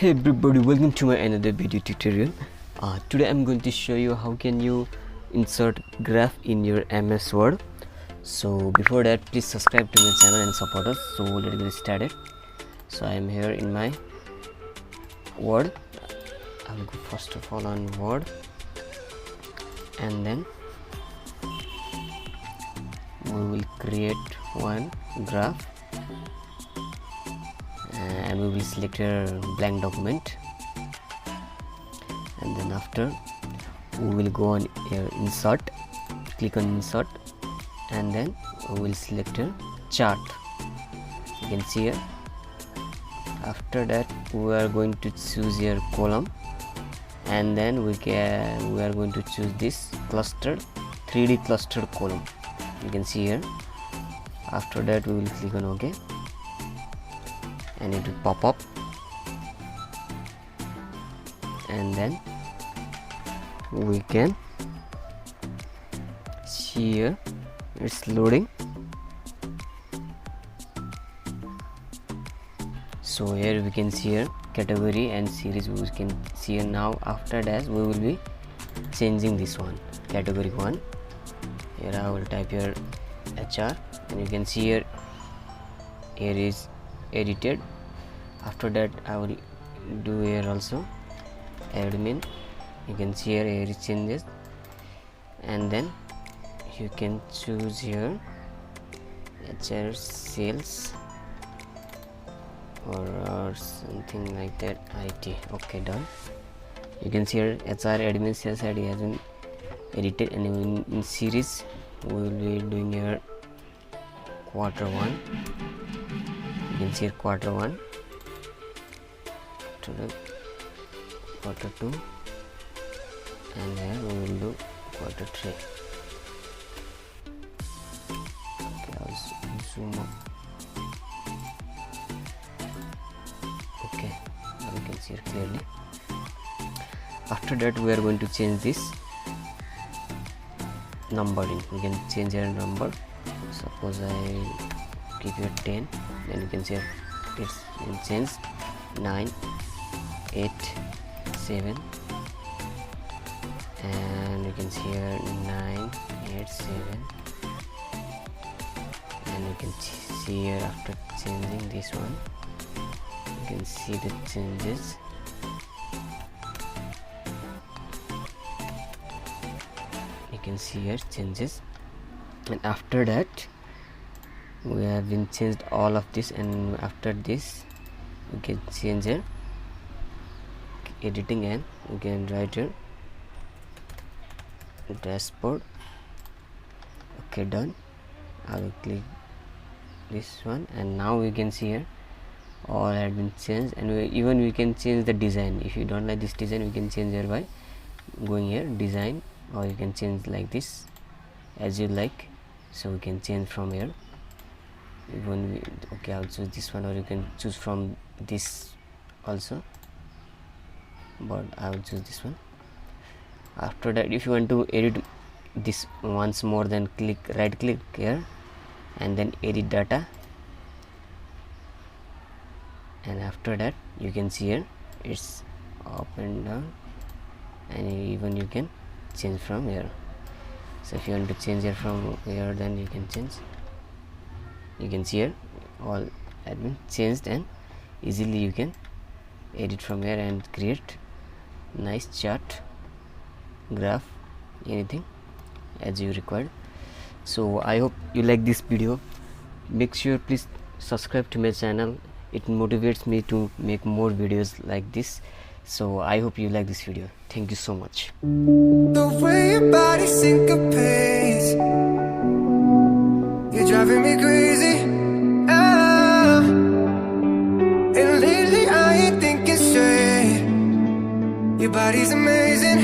Hey everybody, welcome to my another video tutorial. Today I'm going to show you how can you insert graph in your MS Word. So before that, please subscribe to my channel and support us. So let's get started. So I am here in my Word. I will go first of all on Word, and then we will create one graph, and we will select a blank document, and then after we will go on insert, click on insert, and then we will select a chart. You can see here. After that we are going to choose your column, and then we are going to choose this clustered 3D clustered column. You can see here. After that we will click on OK, and it will pop up, and then we can see here it's loading. So here we can see here category and series. We can see here. Now after that we will be changing this one, category 1. Here I will type here HR, and you can see here is edited. After that I will do here also admin. You can see here is changes, and then you can choose here HR sales or something like that, IT. Okay, done. You can see here HR admin sales ID has been edited, and in series we will be doing here quarter 1. You can see here quarter 1 to the quarter 2, and here we will do quarter 3. Okay, I'll zoom up. Okay, now you can see it clearly. After that we are going to change this numbering. We can change our number. Suppose I give you 10, then you can see it's changed 9, 8, 7, and you can see here 9, 8, 7, and you can see here after changing this one, you can see the changes. You can see here changes, and after that we have been changed all of this, and after this we can change here editing, and we can write here dashboard. Okay, done. I will click this one, and now we can see here all had been changed, and we can change the design. If you don't like this design, we can change here by going here design, or you can change like this as you like. So we can change from here. Okay, I'll choose this one, or you can choose from this also, but I will choose this one. After that, if you want to edit this once more, then right click here, and then edit data, and after that you can see here it's up and down, and even you can change from here. So if you want to change it from here, then you can change. You can see here all had been changed, and easily you can edit from here and create nice chart, graph, anything as you require. So I hope you like this video. Make sure please subscribe to my channel. It motivates me to make more videos like this. So I hope you like this video. Thank you so much. The way your body syncopates, you're driving me crazy. And lately I ain't thinking straight. Your body's amazing.